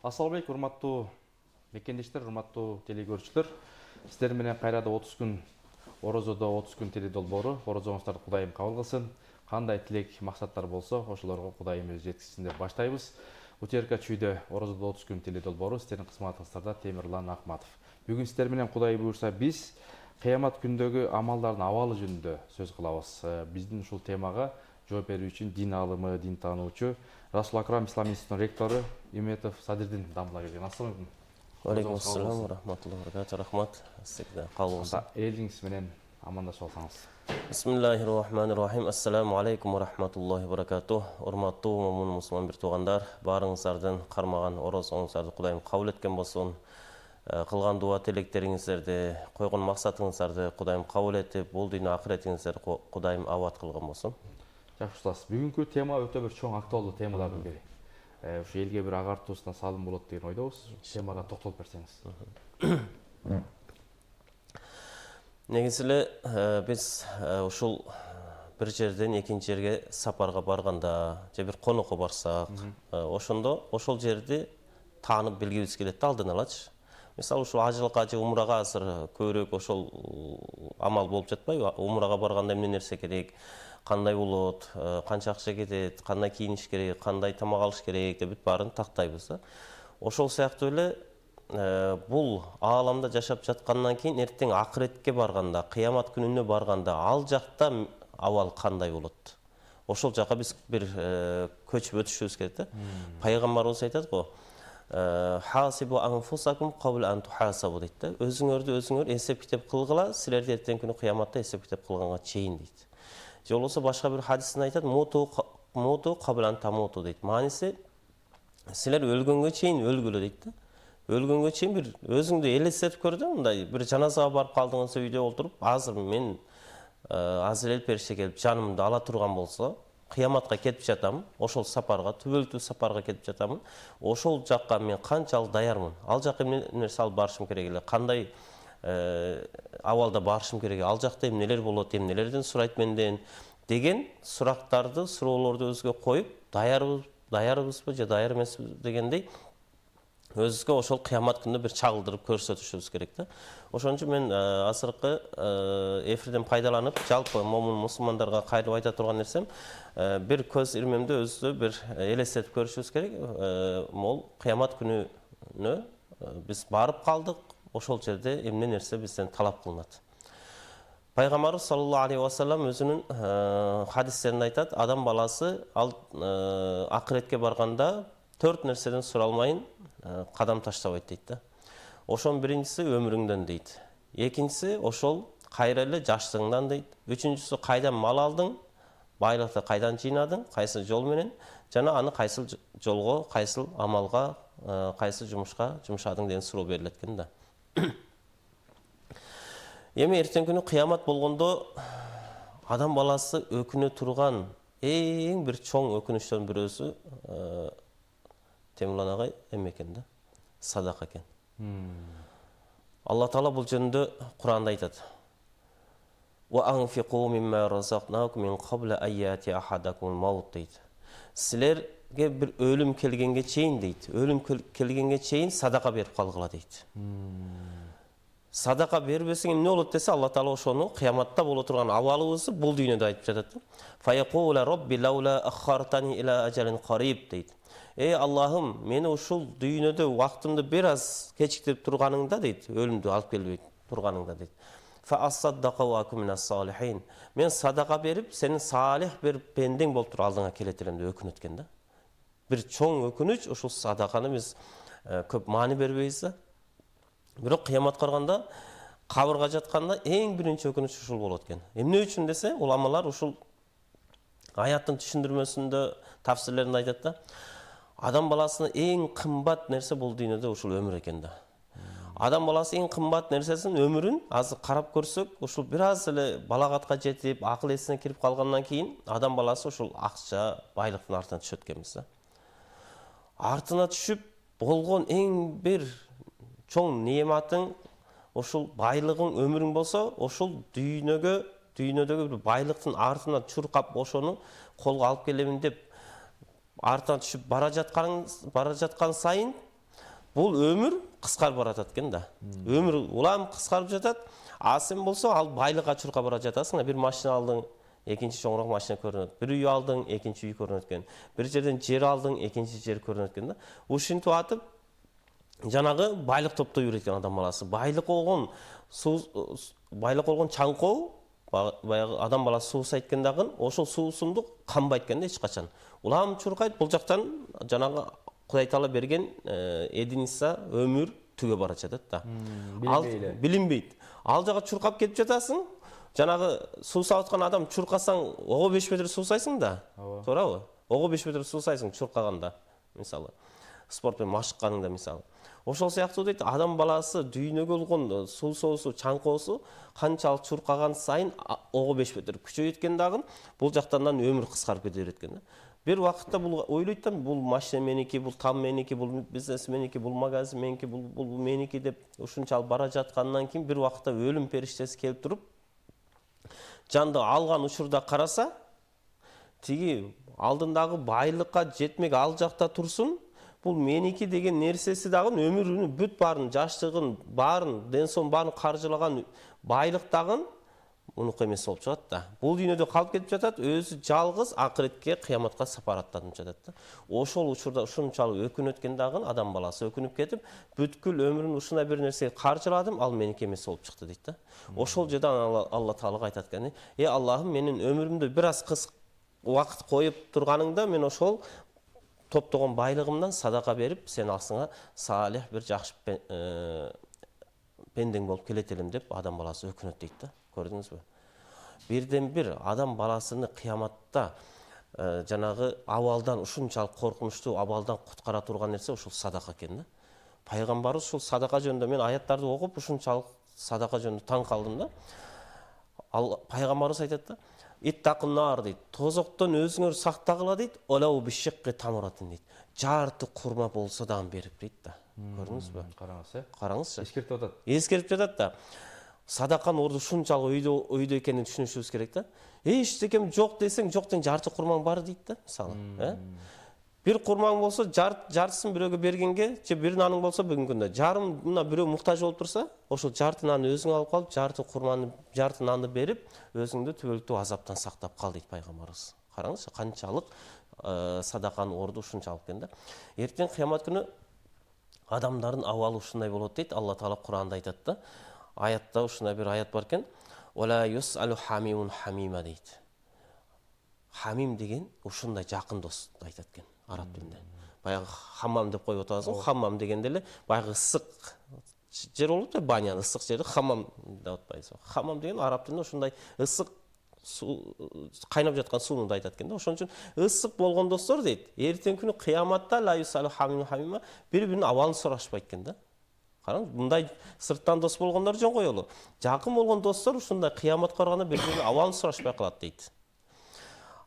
Ассалбек, урматтуу мекендештер, урматтуу телекөрүүчүлөр. Сиздер менен кайрада 30 күн орозодо 30 күн теле долбоору. Орозоңуздарды Кудайым кабыл кылсын. Кандай тилек, максаттар болсо, ошолорго Кудайым өзү жеткизсин деп баштайбыз. УТРК чүйдө орозодо 30 күн теле долбоору. Сиздердин кызматыңыздарда Темирлан Акматов. Бүгүн сиздер менен Кудай буйрса биз кыямат күндөгү амалдардын абалы жөнүндө сөз кылабыз. Биздин ушул темага жооп берүү үчүн дин алымы, дин таануучу Расул Акрам Ислам институтунун ректору Үметов Садирдин дамбыла келген. Ассалам алейкум. Алейкум ассалам ва рахматуллахи ва баракатух. Рахмат. Сизге кабыл болсун. Элиңиз менен амандашып алсаңыз. Бисмиллахир-рахманир-рахим. Ассаламу алейкум ва рахматуллахи ва баракатух. Урматтуу момун мусулман бир туугандар, баарыңыздардын кармаган орозоңуздарды Кудайым кабыл эткен болсун. Кылган дуа тилектериңиздерди, койгон максатыңыздарды Кудайым кабыл этип, бул дүйнө акыретиңиздерди Кудайым абад кылган болсун. Жакшы устаз. Бүгүнкү тема өтө бир чоң актуалдуу темалардын бири. Ушу элге бир агартуусуна салым болот деген ойдобуз. Темага токтолуп берсеңиз. Негизи эле биз ушул бир жерден экинчи жерге сапарга барганда, же бир конокко барсак, ошондо ошол жерди таанып билгибиз келет да алдын алачы. Мисалы ушул ажылыкка же умрага азыр көбүрөөк ошол амал болуп жатпайбы? Умрага барганда эмне нерсе керек, кандай болот, канча акча кетет, кандай кийиниш керек, кандай тамак алыш керек деп баарын тактайбыз да. Ошол сыяктуу эле бул ааламда жашап жаткандан кийин эртең акыретке барганда, кыямат күнүнө барганда ал жакта абал кандай болот? Ошол жака биз бир көчүп өтүшүбүз керек да. Пайгамбарыбыз айтат го: "Хасибу анфусакум кабла ан тухасабу" дейт да. Өзүңөрдү өзүңөр эсеп китеп кылгыла, силерди эртең күнү кыяматта эсеп китеп кылганга чейин дейт. Же болбосо башка бир хадисте айтат: "Муту кабла ан тамуту" дейт. Мааниси силер өлгөнгө чейин өлгүлө дейт да. Өлгөнгө чейин бир өзүңдү элестетип көр да, мындай бир жаназага барып калдыңыз, үйдө олтуруп, азыр мен Азраил периште келип жанымды ала турган болсо, кыяматка кетип жатам, ошол сапарга, түбөлүктүү сапарга кетип жатамын. Ошол жакка мен канчалык даярмын? Ал жакка эмне нерсе алып барышым керек эле? Кандай абалда барышым керек? Ал жакта эмнелер болот? Эмнелерден сурайт менден? Деген сурактарды, суроолорду өзгө коюп, даярбызбы же даяр эмеспиз дегендей өзүбүзгө ошол кыямат күнүндө бир чагылдырып көрсөтүшүбүз керек да. Ошон үчүн мен азыркы эфирден пайдаланып, жалпы момун мусулмандарга кайрылып айта турган нерсем, бир көз ирмемди өзүбүздү бир элестетип көрүшүбүз керек. Могул кыямат күнүнө биз барып калдык, ошол жерде эмне нерсе бизден талап кылынат. Пайгамбарыбыз саллаллаху алейхи ва саллям өзүнүн хадистеринде айтат: адам баласы ал акыретке барганда 4 нерседен суралмайын кадам таштабайт дейт да. Ошонун биринчиси өмүрүңдөн дейт. Экинчиси ошол кайра эле жаштыгыңдан дейт. Үчүнчүсү кайдан мал алдың, байлыкты кайдан жыйнадың, кайсы жол менен, жана аны кайсыл жолго, кайсыл амалга, кайсы жумушка жумшадың деген суроо берилет экен да. Эми эртең күнү кыямат болгондо адам баласы өкүнө турган эң бир чоң өкүнүчтөрдүн бирөөсү Темирлан агай эме экен да, садака экен. Алла Таала бул жөнүндө Куранда айтат: "Ва анфиqu mimma razaqnakum min qabla an yati ahadakum al-maut" дейт. Силерге бир өлүм келгенге чейин дейт. Өлүм келгенге чейин садака берип калгыла дейт. Садака бербесең эмне болот десе, Алла Таала ошону кыяматта боло турган абалыбызды бул дүйнөдө айтып жатат. "Фаяқула робби лаула аххартани ила ажалин қариб" дейт. Аллахым, мени ушул дүйнөдө убактымды бир аз кечиктирип турганыңда дейт, өлүмдү алып келбей турганыңда дейт. "Фа асаддака ва акун минас салихин" мен садака берип, сенин салих бир пендең болуп туруп алдыңа келет элем деп өкүнөт экен да. Бир чоң өкүнүч, ушул садаканы биз көп маани бербейбиз да. Бирок кыяматка барганда, кабырга жатканда эң биринчи өкүнүч ушул болот экен. Эмне үчүн десе, уламалар ушул аяттын түшүндүрмөсүндө, тафсирлеринде айтат да. Адам баласына эң кымбат нерсе бул дүйнөдө ушул өмүр экен да. Адам баласы эң кымбат нерсесин, өмүрүн азыр карап көрсөк, ушул бир аз эле балагатка жетип, акыл эсине кирип калгандан кийин адам баласы ушул акча, байлыктын артына түшөт экенбиз да. Артына түшүп болгон эң бир чоң неематың, ушул байлыгың, өмүрүң болсо, ушул дүйнөдөгү бир байлыктын артына чуркап ошону колго алып келемин деп артынан түшүп бара жаткан сайын бул өмүр кыскарып баратат экен да. Өмүр улам кыскарып жатат. А сен болсо ал байлыкка чуркап бара жатасың. Бир машина алдың, экинчи чоңураак машина көрүнөт. Бир үй алдың, экинчи үй көрүнөт экен. Бир жерден жер алдың, экинчи жер көрүнөт экен да. Ушинтип атып жанагы байлык топтой берет экен адам баласы. Байлык болгон чаңкоо, баягы адам баласы суусайт экен дагы, ошол суусундук канбайт экен да эч качан. Улам чуркайт, бул жактан жанагы Кудай Таала берген единица өмүр түгө бара жатат да. Билинбейт. Ал жага чуркап кетип жатасың. Жанагы суусап аткан адам чуркасаң, ого 5 метр суусайсың да. Туурабы? Ого 5 метр суусайсың чуркаганда, мисалы. Спорт менен машыкканыңда мисалы. Ошол сыяктуу дейт, адам баласы дүйнөгө болгон суусоосу, чаңкоосу канчалык чуркаган сайын ого 5 метр күчөйөт экен дагы, бул жактан өмүр кыскарып кете берет экен да. Бир вакытта бул ойлойт да, бул машина меники, бул там меники, бул бизнес меники, бул магазин меники, бул меники деп ушунчалык бара жаткандан кийин бир вакытта өлүм периштеси келип туруп, жанды алган учурда караса, тиги алдындагы байлыкка жетмек ал жакта турсун, бул меники деген нерсеси дагы өмүрүнүн бүт баарын, жаштыгын баарын, ден соолугун баарын каржылаган байлык дагы унук эмес болуп чыгат да. Бул дүйнөдө калып кетип жатат, өзү жалгыз акыретке, кыяматка сапар аттанып жатат да. Ошол учурда ушунчалык өкүнөт экен дагы адам баласы өкүнүп кетип, бүткүл өмүрүн ушундай бир нерсеге каржыладым, ал меники эмес болуп чыкты дейт да. Ошол жерде Алла Таалага айтат экен: Аллахым, менин өмүрүмдө бир аз убакыт коюп турганыңда, мен ошол топтогон байлыгымдан садака берип, сен алсыңа салих бир жакшы пендең болуп келет элем деп адам баласы өкүнөт дейт да. Көрдүңүзбү? Бирден бир адам баласыны кыяматта жанагы абалдан, ушунчалык коркунучтуу абалдан куткара турган нерсе ушул садака экен да. Пайгамбарыбыз ушул садака жөнүндө мен аяттарды окуп ушунчалык садака жөнүндө таң калдым да. Пайгамбарыбыз айтат да: "Иттакуннар" дейт. Тозоктон өзүңөр сактагыла дейт. "Олау бишикки тамуратын" дейт. Жарты курма болсо дагы берип дейт да. Көрдүңүзбү? Караңыз, Караңызчы. эскертип атат. Эскерип жатат да. Садаканын орду ушунчалык өйдө экенин түшүнүшүбүз керек да. Эчтекем жок десең, жоктон жарты курмаң бар дейт да, мисалы. Бир курмаң болсо, жартысын бирөөгө бергенге, же бир наның болсо бүгүнкү күндө жарымына бирөө муктаж болуп турса, ошол жарты нанды өзүң алып калып, жарты курманы, жарты нанды берип, өзүңдү түбөлүктүү азаптан сактап кал дейт пайгамбарыбыз. Караңызчы, канчалык садаканын орду ушунчалык экен да. Эртең кыямат күнү адамдардын абалы ушундай болот дейт. Алла Таала Кур'анда айтат да. Аятта ушундай бир аят бар экен. "Вала юсалу хамимун хамима" дейт. Хамим деген ушундай жакын дос айтат экен араб тилинде. Баягы хаммам деп коюп атабыз го. Хаммам дегенде эле баягы ысык жер болот да, баня, ысык жерди хаммам деп атпайбыз. Хаммам деген араб тилинде ушундай ысык суу, кайнап жаткан сууну айтат экен да. Ошон үчүн ысык болгон достор дейт. Эртең күнү кыяматта ла юсалу хамимун хамима бири-биринин абалын сурашпайт экен да. Караңыз, мындай сырттан дос болгондор жөн коелу. Жакын болгон достор ушундай кыяматка барганда бири-биринин абалын сурашпай калат дейт.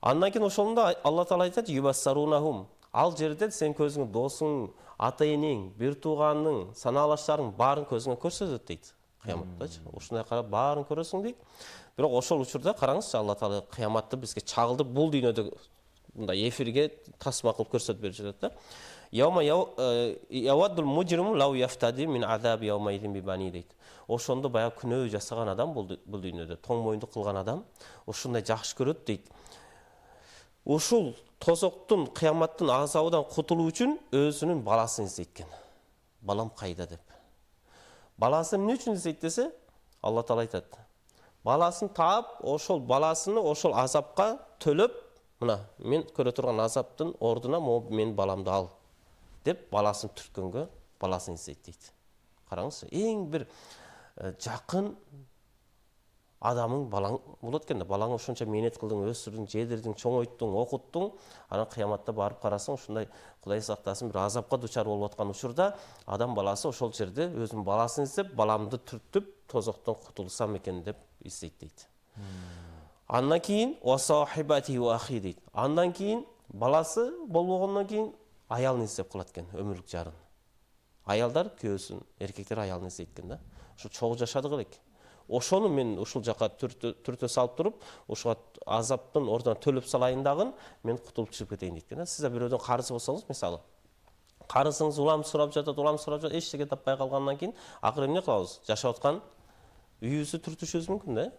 Андан кийин ошондо Алла Таала айтат: "Юбассарунахум". Ал жерде сен көзүңө досуң, ата-энең, бир тууганның, санаалаштарың баарын көзүңө көрсөтөт дейт. Кыяматтачы. Ушундай карап баарын көрөсүң дейт. Бирок ошол учурда караңызчы, Алла Таала кыяматты бизге чагылдырып бул дүйнөдө мындай эфирге тасма кылып көрсөтүп берип жатат да. Яваддул мужриму лау яфтади мин азаби яумайдин бибани дейт. Ошондо баягы күнөө жасаган адам бул дүйнөдө тоң моюндук кылган адам ушундай жакшы көрөт дейт. Ушул тозоктун, кыяматтын азабынан кутулуу үчүн өзүнүн баласын издейт экен. Балам кайда деп. Баласын эмне үчүн издейт десе, Алла Таала айтат: баласын таап, ошол баласыны ошол азапка төлөп, мына мен көрө турган азаптын ордуна менин баламды ал деп баласын түрткөнгө баласын издейт дейт. Караңызчы, эң бир жакын адамың балаң болот экен да. Балаңы ошончо мээнет кылдың, өстүрдүң, жедирдиң, чоңойттуң, окуттуң, анан кыяматта барып карасаң ушундай Кудай сактасын бир азапка дучар болуп аткан учурда адам баласы ошол жерде өзүнүн баласын издеп, баламды түртүп, тозоктон кутулсам экен деп издейт дейт. Андан кийин васахибати ва ахи дейт. Андан кийин баласы болбогондон кийин аялын издеп калат экен, өмүрлүк жарын. Аялдар күйөөсүн, эркектер аялын издейт экен да. Ушу чогуу жашадык элек. Ошону мен ушул жака түртө салып туруп, ушуга азаптын ордуна төлөп салайын дагы, мен кутулуп чыгып кетейин дейт экен да. Сиз да бирөөдөн карыз болсоңуз, мисалы, Карысыңыз улам сурап жатат, эчтеке таппай калгандан кийин акыры эмне кылабыз? Жашап аткан үйүбүздү түртүшүбүз мүмкүн да.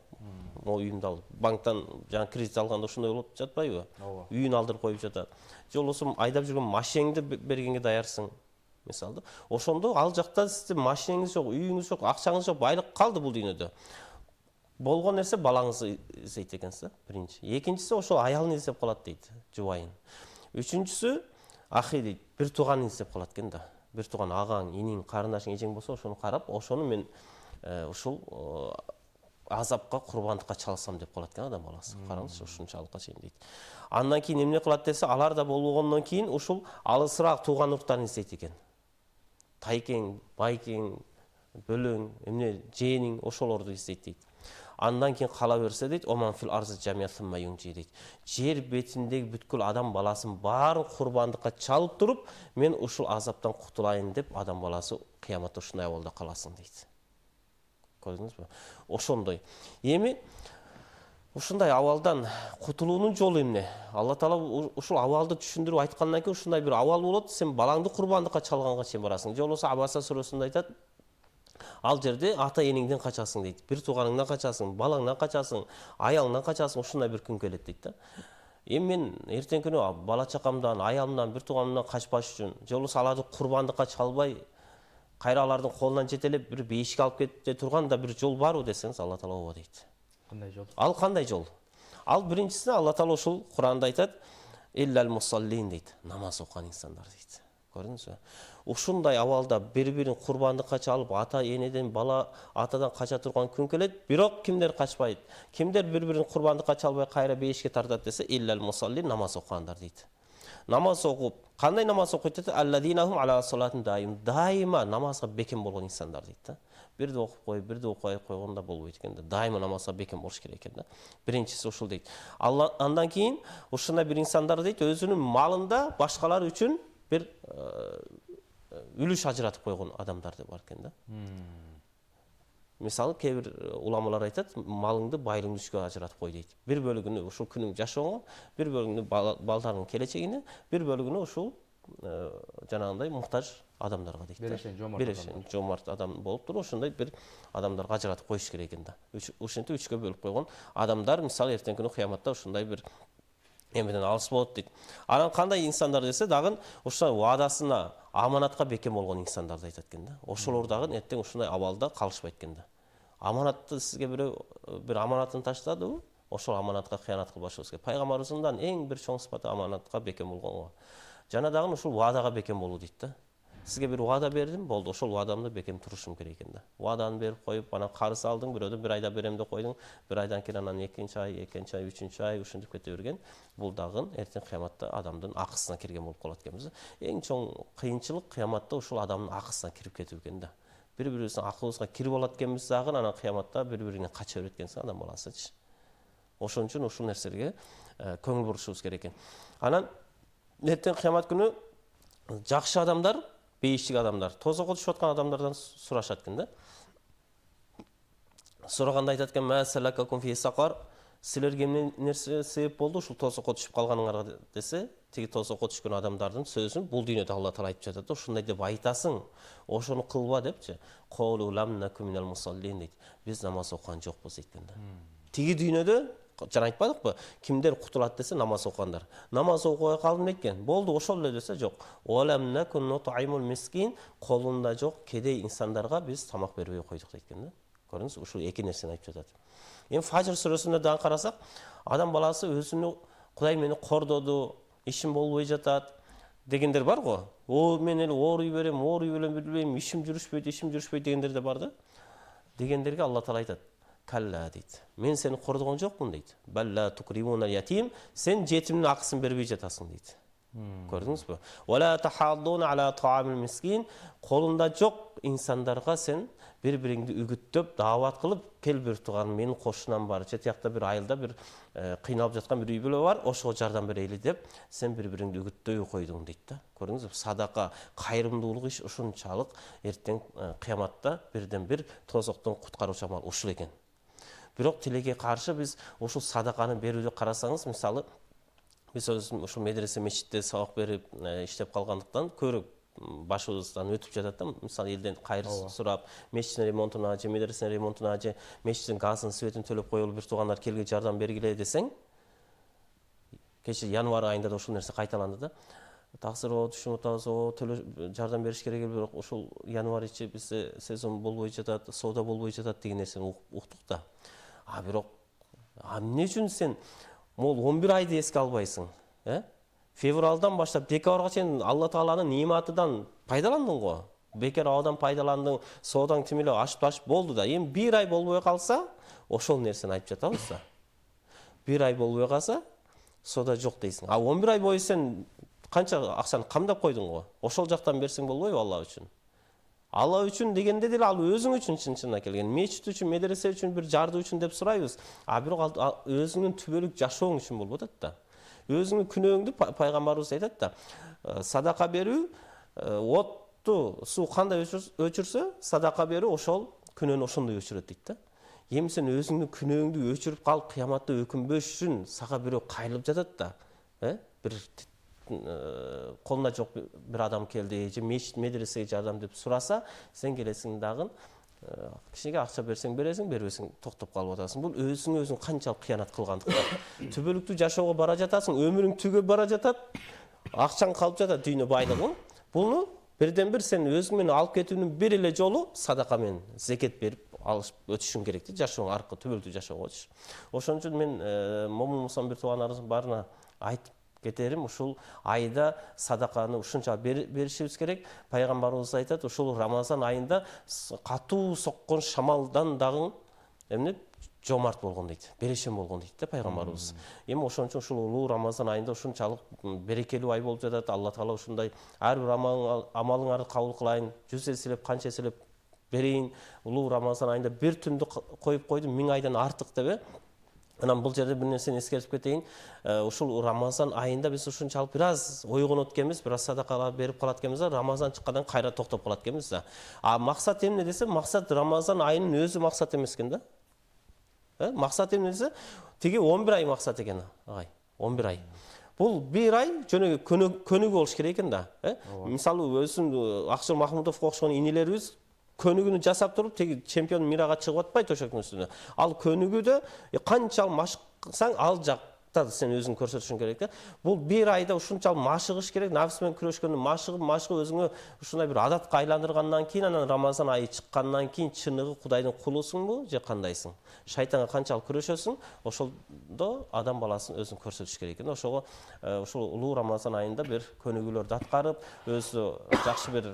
Могу үйүмдү алып, банктан жана кредит алганда ушундай болуп жатпайбы? Ооба. Үйүн алдырып коюп жатат. Же болбосо айдап жүргөн машинеңди бергенге даярсың. Мисалда, ошондо ал жакта сизде машинеңиз жок, үйүңүз жок, акчаңыз жок, байлык калды бул дүйнөдө. Болгон нерсе балаңызды издейт экенсиз да, биринчи. Экинчиси ошол аялын издеп калат дейт, жубайын. Үчүнчүсү ахи дейт, бир тууганын издеп калат экен да. Бир тууган агаң, иниң, карындашың, эжең болсо ошону карап, ошону мен ушул азапка, курбандыкка чалсам деп калат экен адам баласы. Караңызчы, ушунчалыкка чейин дейт. Андан кийин эмне кылат десе, алар да болгондон кийин ушул алысыраак тууган уруктарын издейт экен. Тайкең, байкең, бөлөң, эмне, жээниң ошолорду издейт дейт. Андан кийин кала берсе дейт, оман фил арзы жамиятын маюнжи дейт. Жер бетиндеги бүткүл адам баласын баарын курбандыкка чалып туруп, мен ушул азаптан кутулайын деп адам баласы кыяматта ушундай абалда каласың дейт. Көрдүңүзбү? Ошондой. Эми ушундай абалдан кутулуунун жолу эмне? Алла Таала ушул абалды түшүндүрүп айткандан кийин ушундай бир абал болот, сен балаңды курбандыкка чалганга чейин барасың. Же болбосо Абаса сүрөсүндө айтат, ал жерде ата энеңден качасың дейт. Бир тууганыңдан качасың, балаңдан качасың, аялыңдан качасың, ушундай бир күн келет дейт да. Эми мен эртең күнү бала чакамдан, аялымдан, бир тууганымдан качпаш үчүн, же болбосо аларды курбандыкка чалбай, кайра алардын колунан жетелеп бир бейишке алып кетип турган да бир жол барбы десеңиз, Алла Таала ооба дейт. Кандай жол? Ал кандай жол? Ал биринчиси Алла Таала ушул Куранда айтат, иллал мусаллин дейт, намаз окуган инсандар дейт. Көрдүңүзбү? Ушундай абалда бири-бирин курбандыкка чалып, ата энеден, бала атадан кача турган күн келет, бирок кимдер качпайт? Кимдер бири-бирин курбандыкка чалбай кайра бейишке тартат десе, иллал мусаллин, намаз окугандар дейт. Намаз окуп, кандай намаз окуйт десе, алладинахум ала салатин даим, дайыма намазга бекем болгон инсандар дейт да. Бирди окуп коюп, бирди окубай койгондо болбойт экен да. Дайыма намазга бекем болуш керек экен да. Биринчиси ушул дейт. Андан кийин ушундай бир инсандар дейт, өзүнүн малында башкалар үчүн бир үлүш ажыратып койгон адамдар деп бар экен да. Мисалы, кээ бир уламалар айтат, малыңды байлыгың үчкө ажыратып кой дейт. Бир бөлүгүнү ушул күнүң жашооңо, бир бөлүгүнү балдарыңдын келечегине, бир бөлүгүнү ушул жанагындай муктаж адамдарга дейт. Берешен, жомарт адам болуп туруп, ошондой бир адамдарга ажыратып коюш керек экен да. Ушинтип үчкө бөлүп койгон адамдар, мисалы, эртең күнү кыяматта ушундай бир эмеден алыс болот дейт. Анан кандай инсандар десе, дагы ушундай ваадасына, аманатка бекем болгон инсандарды айтат экен да. Ошолор дагы эртең ушундай абалда калышпайт экен да. Аманатты сизге бирөө бир аманатын таштадыбы? Ошол аманатка кыянат кылбашыбыз керек. Пайгамбарыбыздын эң бир чоң сыпаты аманатка бекем болгон. Жана дагы ушул ваадага бекем болуу дейт да. Сизге бир ваада бердим, болду, ошол ваадамды бекем турушум керек экен да. Вааданы берип коюп, анан карыз алдың, бирөөдөн бир айда берем деп койдуң, бир айдан кийин анан экинчи ай, үчүнчү ай ушинтип кете берген. Бул дагы эртең кыяматта адамдын акысына кирген болуп калат экенбиз. Эң чоң кыйынчылык кыяматта ушул адамдын акысына кирип кетүү экен да. Бири-бирибиздин акыбызга кирип алат экенбиз дагы, анан кыяматта бири-бирине кача берет экенсиң адам баласычы. Ошон үчүн ушул нерселерге көңүл бурушубуз керек экен. Анан эртең кыямат күнү жакшы адамдар, бейиштик адамдар, тозокко түшүп аткан адамдардан сурашат экен да. Сураганда айтат экен, "Мәсәләкәкум фи сақар", силерге эмне нерсе себеп болду ушул тозокко түшүп калганыңарга десе, тиги тозокко түшкөн адамдардын сөзүн бул дүйнөдө Алла Таала айтып жатат да, ушундай деп айтасың, ошону кылба депчи. "Қалу лам наку минал мусаллин" дейт. Биз намаз окуган жокпуз дейт экен да. Тиги дүйнөдө жана айтпадыкпы? Кимдер кутулат десе, намаз окугандар. Намаз окубай калдым экен. Болду, ошол эле десе, жок. "Олам наку нутаймул мискин", колунда жок кедей инсандарга биз тамак бербей койдук дейт экен да. Көрүңүз, ушул эки нерсени айтып жатат. Эми Фажр сүрөсүндө дагы карасак, адам баласы өзүнү Кудай мени кордоду, ишим болбой жатат дегендер бар го. Мен эле оор үй берем билбейм, ишим жүрүшпөйт дегендер да бар да. Дегендерге Алла Таала айтат, "Калла" дейт. "Мен сени кордогон жокмун" дейт. "Балла тукримуна ятим", сен жетимдин акысын бербей жатасың дейт. Көрдүңүзбү? "Вала тахаддуна ала таамил мискин", колунда жок инсандарга сен бири-бириңди үгүттөп, даават кылып, "Кел бир тууганым, менин кошунам бар, чет жакта бир айылда бир кыйналып жаткан бир үй бүлө бар, ошого жардам берейли" деп, сен бири-бириңди үгүттөй койдуң дейт да. Көрдүңүзбү? Садака, кайрымдуулук иш ушунчалык эртең кыяматта бирден бир тозоктон куткаруучу амал ушул экен. Бирок тилекке каршы биз ушул садаканы берүүдө карасаңыз, мисалы, биз өзүм ушул медресе мечитте сабак берип иштеп калгандыктан көрүп башыбыздан өтүп жатат да. Мисалы элден кайыр сурап, мечиттин ремонтуна же медресенин ремонтуна же мечиттин газын, светин төлөп коелу, бир туугандар келгиле жардам бергиле десең, кече январь айында да ушул нерсе кайталанды да. Таксыр түшүнүп атабыз, жардам бериш керек, бирок ушул январь ичи бизде сезон болбой жатат, соода болбой жатат деген нерсени уктук да. Бирок эмне үчүн сен могул 11 айды эске албайсың? Февралдан баштап декабрга чейин Алла Тааланын нематыдан пайдаландың го. Бекер абадан пайдаландың, соодаң тим эле ашып болду да. Эми 1 ай болбой калса, ошол нерсени айтып жатабыз да. 1 ай болбой калса, соода жок дейсиң. 11 ай бою сен канча акчаны камдап койдуң го. Ошол жактан берсең болбойбу Алла үчүн? Алла үчүн дегенде деле ал өзүң үчүн чын-чынына келген. Мечит үчүн, медресе үчүн, бир жарды үчүн деп сурайбыз. Бирок өзүңүн түбөлүк жашооң үчүн болуп атат да. Өзүңүн күнөөңдү пайгамбарыбыз айтат да. Садака берүү, отту суу кандай өчүрсө, садака берүү ошол күнөөнү ошондой өчүрөт дейт да. Эми сен өзүңдүн күнөөңдү өчүрүп калып, кыяматта өкүнбөш үчүн сага бирөө кайрылып жатат да. Бир колуна жок бир адам келди, же мечит медресеге жардам деп сураса, сен келесиң дагы кишиге акча берсең бересиң, бербесең токтоп калып атасың. Бул өзүң канчалык кыянат кылгандыктан. Түбөлүктүү жашоого бара жатасың, өмүрүң түгөп бара жатат, акчаң калып жатат, дүйнө байлыгы. Буну бирден бир сен өзүң менен алып кетүүнүн бир эле жолу садака менен зекет берип алып өтүшүң керек да, жашооң аркы түбөлүктүү жашоого өтүш. Ошон үчүн мен момун мусулман бир туугандарыбыздын баарына айтып кетерим, ушул айда садаканы ушунча беришибиз керек. Пайгамбарыбыз айтат, ушул Рамазан айында катуу соккон шамалдан дагы эмне жомарт болгон дейт, берешен болгон дейт да пайгамбарыбыз. Эми ошон үчүн ушул улуу Рамазан айында ушунчалык берекелүү ай болуп жатат. Алла Таала ушундай ар бир амалыңарды кабыл кылайын, 100 эселеп, канча эселеп берейин. Улуу Рамазан айында бир түндү коюп койдум, 1000 айдан артык деп. Анан бул жерде бир нерсени эскертип кетейин. Ушул Рамазан айында биз ушунчалык бир аз ойгонот экенбиз, бир аз садакалар берип калат экенбиз, Рамазан чыккандан кайра токтоп калат экенбиз да. Максат эмне десе, максат Рамазан айынын өзү максат эмес экен да. Максат эмне десе, тиги 11 ай максат экен, агай. 11 ай. Бул 1 ай жөнөкөй көнүгүү болуш керек экен да. Мисалы өзүн Акчыл Махмудовго окшогон инелерибиз көнүгүүнү жасап туруп, теги чемпион мирага чыгып атпайт төшөктүн үстүнө. Ал көнүгүүдө канчалык машыксаң, ал жакта сен өзүң көрсөтүшүң керек да. Бул 1 айда ушунчалык машыгыш керек, нафс менен күрөшкөндө машыгып өзүңө ушундай бир адатка айландыргандан кийин, анан Рамазан айы чыккандан кийин чыныгы Кудайдын кулусуңбу же кандайсың? Шайтанга канчалык күрөшөсүң, ошолдо адам баласын өзүн көрсөтүш керек экен. Ошого ушул улуу Рамазан айында бир көнүгүүлөрдү аткарып, өзү жакшы бир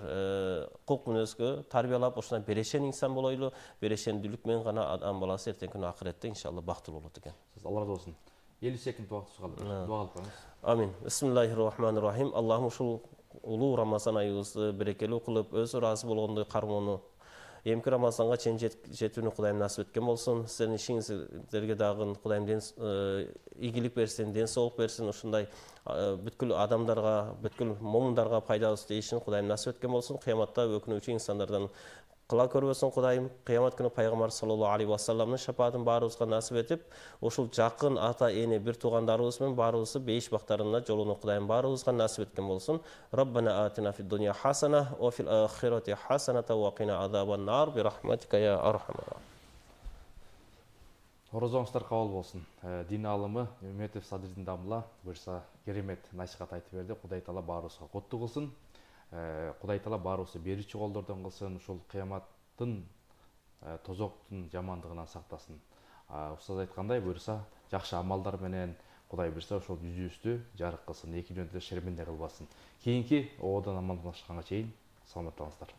кулк мүнөзгө тарбиялап, ошондой берешен инсан болойлу. Берешендүүлүк менен гана адам баласы эртеңки күнү акыретте иншалла бактылуу болот экен. Алла разы болсун. 50 секунд убакыт калды. Дуа кылып коюңуз. Амин. Бисмиллахир-рахманир-рахим. Аллахым ушул улуу Рамазан айыбызды берекелүү кылып, өзү ыраазы болгондой кармоону эмки Рамазанга чейин жетүүнү Кудайым насип эткен болсун. Сиздердин ишиңиздерге дагы Кудайым ийгилик берсин, ден соолук берсин. Ушундай бүткүл адамдарга, бүткүл момундарга пайдабыз тийишин Кудайым насип эткен болсун. Кыяматта өкүнүүчү инсандардан кыла көрбөсүн Кудайым. Кыямат күнү пайгамбар саллаллаху алейхи вассаламдын шапаатын баарыбызга насип этип, ушул жакын ата эне бир туугандарыбыз менен баарыбызды бейиш бактарына жолуну Кудайым баарыбызга насип эткен болсун. Раббана атина фид дунья хасана ва фил ахирати хасаната ва кина азабан нар би рахматика я архамар. Орозоңуздар кабыл болсун. Дин алымы Үмметов Садырдин Дамла буюрса керемет насихат айтып берди. Кудай Таала баарыбызга котту кылсын. Кудай Таала баарыбызды берүүчү колдордон кылсын, ушул кыяматтын тозоктун жамандыгынан сактасын. Устаз айткандай буюрса жакшы амалдар менен Кудай буюрса ошол жүзүбүздү жарык кылсын, эки жөнүндө шерменде кылбасын. Кийинки оодон амандашканга чейин саламаттаңыздар.